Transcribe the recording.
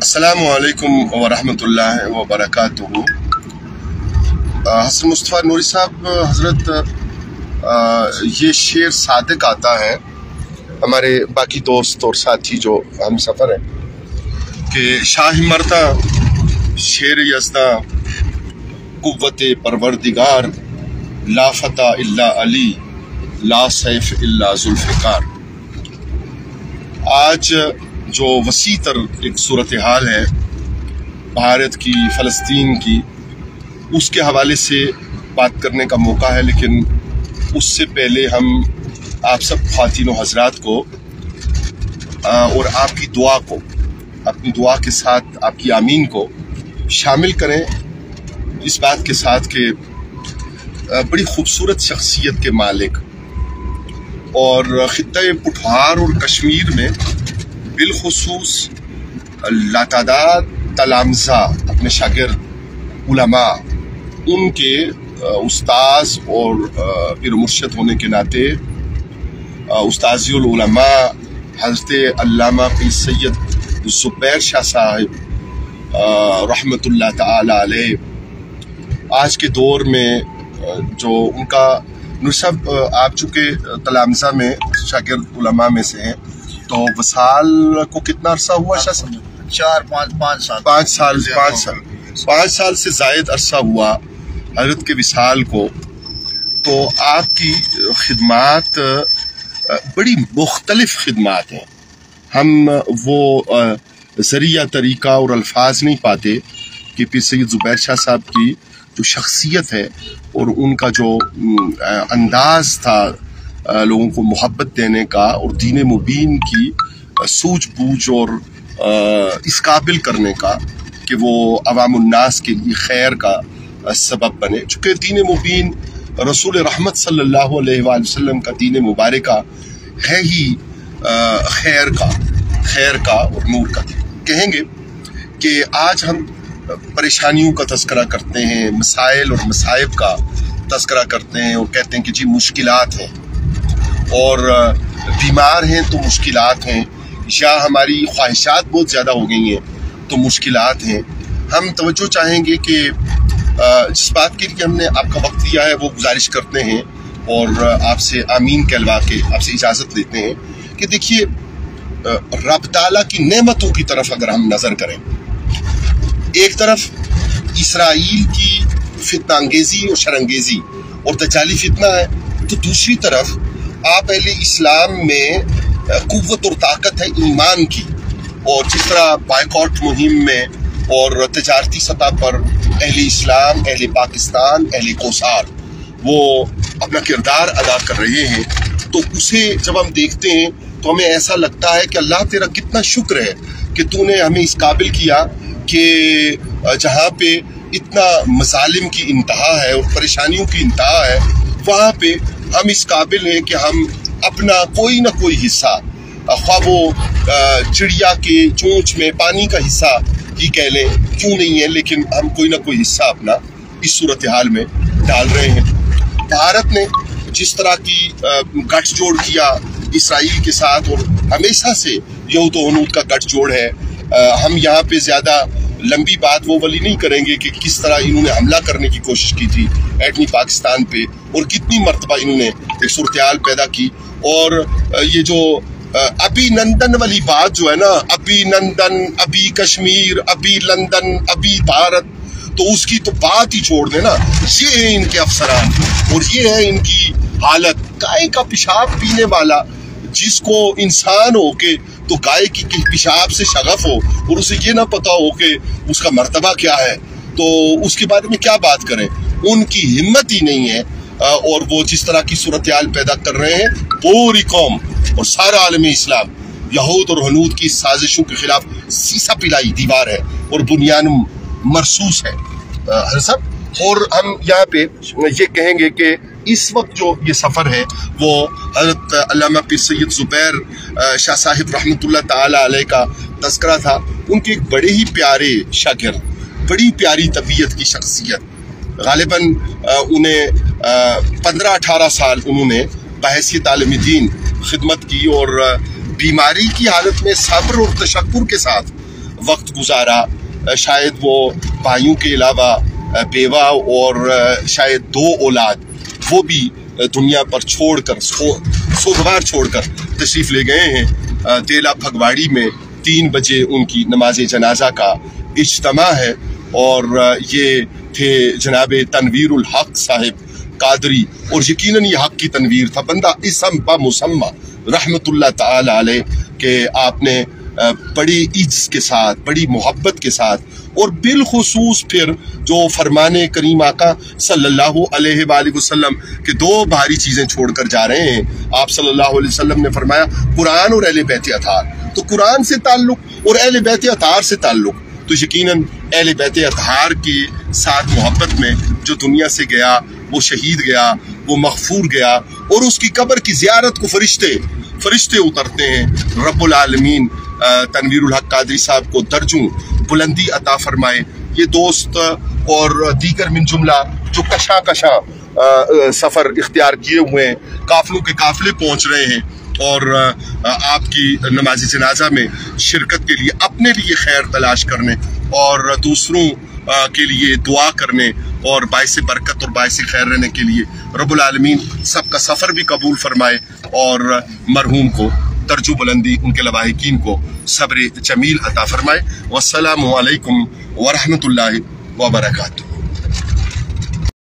अस्सलामु अलैकुम वरहमतुल्लाहि वबरकातुहू। हसन मुस्तफ़ा नूरी साहब हज़रत ये शेर सादिक आता है हमारे बाकी दोस्त और साथी जो हम सफ़र हैं कि शाह मर्दा शेर यज़दा कुव्वत परवरदिगार ला फता इल्ला अली ला सैफ इल्ला जुल्फ़िकार। आज जो वसी तर एक सूरत हाल है भारत की, फ़लस्तीन की, उसके हवाले से बात करने का मौका है, लेकिन उससे पहले हम आप सब ख़वातीन व हज़रात को और आपकी दुआ को, अपनी दुआ के साथ आपकी आमीन को शामिल करें इस बात के साथ कि बड़ी खूबसूरत शख्सियत के मालिक और खित्ते पुठार और कश्मीर में बिलखुसूस लातादाद तलामज़ा अपने शागिर्द उलमा, उनके उस्ताज़ और पीर मुर्शद होने के नाते उस्ताज़ुल उलमा हज़रत अल्लामा पीर सैयद ज़ुबैर शाह साहिब रहमतुल्लाह ताला अलैह आज के दौर में जो उनका नुसब, आप चूँकि तलामज़ा में शागिर्द उलमा में से हैं, तो वसाल को कितना अरसा हुआ? पाँच साल से जायद अरसा हुआ हज़रत के विसाल को। तो आपकी खिदमात बड़ी मुख्तलिफ खिदमात हैं। हम वो ज़रिया तरीका और अल्फाज नहीं पाते कि पीर सैयद ज़ुबैर शाह साहब की जो शख्सियत है और उनका जो अंदाज़ था लोगों को मोहब्बत देने का और दीन मुबीन की सूझबूझ और इस काबिल करने का कि वो अवामुन्नास के लिए खैर का सबब बने। चूँकि दीन मुबीन रसूल रहमत सल्लल्लाहु अलैहि वसल्लम का दीन मुबारका है ही खैर का और नूर का। कहेंगे कि आज हम परेशानियों का तज़किरा करते हैं, मसाइल और मसाइब का तज़किरा करते हैं और कहते हैं कि जी मुश्किलात हैं और बीमार हैं तो मुश्किलात हैं, या हमारी ख्वाहिशात बहुत ज़्यादा हो गई हैं तो मुश्किलात हैं। हम तवज्जो चाहेंगे कि जिस बात के लिए हमने आपका वक्त दिया है वो गुजारिश करते हैं और आपसे आमीन कहलवा के आपसे इजाज़त लेते हैं कि देखिए, रब ताला की नेमतों की तरफ अगर हम नज़र करें, एक तरफ इसराइल की फितना अंगेज़ी और शरंगेज़ी और दज्जाली फितना है, तो दूसरी तरफ आप अहले इस्लाम में कुव्वत और ताकत है ईमान की। और जिस तरह बायकॉट मुहिम में और तजारती सतह पर अहले इस्लाम, अहले पाकिस्तान, अहले कोसार वो अपना किरदार अदा कर रहे हैं, तो उसे जब हम देखते हैं तो हमें ऐसा लगता है कि अल्लाह तेरा कितना शुक्र है कि तूने हमें इस काबिल किया कि जहाँ पे इतना मजालिम की इंतहा है और परेशानियों की इंतहा है, वहाँ पे हम इस काबिल हैं कि हम अपना कोई ना कोई हिस्सा, ख्वाह वो चिड़िया के चोंच में पानी का हिस्सा ही कह लें, क्यों नहीं है, लेकिन हम कोई ना कोई हिस्सा अपना इस सूरत हाल में डाल रहे हैं। भारत ने जिस तरह की गठजोड़ किया इसराइल के साथ, और हमेशा से यहूद व हनूद का गठजोड़ है। हम यहाँ पे ज़्यादा लंबी बात वो वाली नहीं करेंगे कि किस तरह इन्होंने हमला करने की कोशिश की थी एटमी पाकिस्तान पे और कितनी मरतबा इन्होंने एक सूरत-ए-हाल पैदा की। और ये जो अभिनंदन वाली बात जो है ना, अभिनंदन, अभी कश्मीर, अभी लंदन, अभी भारत, तो उसकी तो बात ही छोड़ देना। ये है इनके अफसरान और ये है इनकी हालत। गाय का पेशाब पीने वाला जिसको इंसान हो के तो गाय की पेशाब से शगफ हो और उसे ये ना पता हो कि उसका मर्तबा क्या है, तो उसके बारे में क्या बात करें। उनकी हिम्मत ही नहीं है और वो जिस तरह की सूरत हाल पैदा कर रहे हैं, पूरी कौम और सारा आलम इस्लाम यहूद और हनूद की साजिशों के खिलाफ सीसा पिलाई दीवार है और बुनियान मरसूस है हर सब। और हम यहाँ पे ये कहेंगे कि इस वक्त जो ये सफ़र है वो हज़रत अल्लामा पीर सैयद ज़ुबैर शाह साहिब रहमतुल्लाह ताला अलैह का तज़किरा था। उनके एक बड़े ही प्यारे शागिर्द, बड़ी प्यारी तबीयत की शख्सियत, गालिबन उन्हें 15-18 साल उन्होंने बहैसियत आलिम दीन खिदमत की और बीमारी की हालत में सब्र और तशक्कुर के साथ वक्त गुजारा। शायद वो भाइयों के अलावा बेवा और शायद 2 औलाद वो भी दुनिया पर छोड़कर सोगवार छोड़कर तशरीफ़ ले गए हैं। तेला फगवाड़ी में 3 बजे उनकी नमाज जनाजा का इज्तिमा है और ये थे जनाब तनवीरुल हक साहिब कादरी, और यकीनन ये हक की तनवीर था। बंदा इसम बा मुसम्मा रहमतुल्लाह ताला अलैह के आपने बड़ी इज्जत के साथ, बड़ी मोहब्बत के साथ और बिलखुसूस फिर जो फरमाने करीम आका सल्लल्लाहु अलैहि वसल्लम के 2 भारी चीज़ें छोड़कर जा रहे हैं। आप सल्लल्लाहु अलैहि वसल्लम ने फरमाया कुरान और अहले बैत अतार। तो कुरान से ताल्लुक़ और अहले बैत अतार से ताल्लुक़, तो यकीनन अहले बैत अतार के साथ मोहब्बत में जो दुनिया से गया वो शहीद गया, वो मग़फ़ूर गया और उसकी कब्र की ज़ियारत को फरिश्ते उतरते हैं। रब्बुल आलमीन तनवीरुल हक कादरी साहब को दर्जों बुलंदी अता फरमाए। ये दोस्त और दीगर मिन जुमला जो कशा सफ़र इख्तियार किए हुए हैं, काफ़िलों के काफ़िले पहुँच रहे हैं और आपकी नमाज जनाजा में शिरकत के लिए, अपने लिए खैर तलाश करने और दूसरों के लिए दुआ करने और बाइस बरकत और बाइस खैर रहने के लिए रब्बुल आलमीन सबका सफ़र भी कबूल फरमाए और मरहूम को दर्जो बुलंदी, उनके लवाहिकीन को सब्र जमील अता फरमाए। वस्सलामु अलैकुम व रहमतुल्लाहि व बरकातुहू।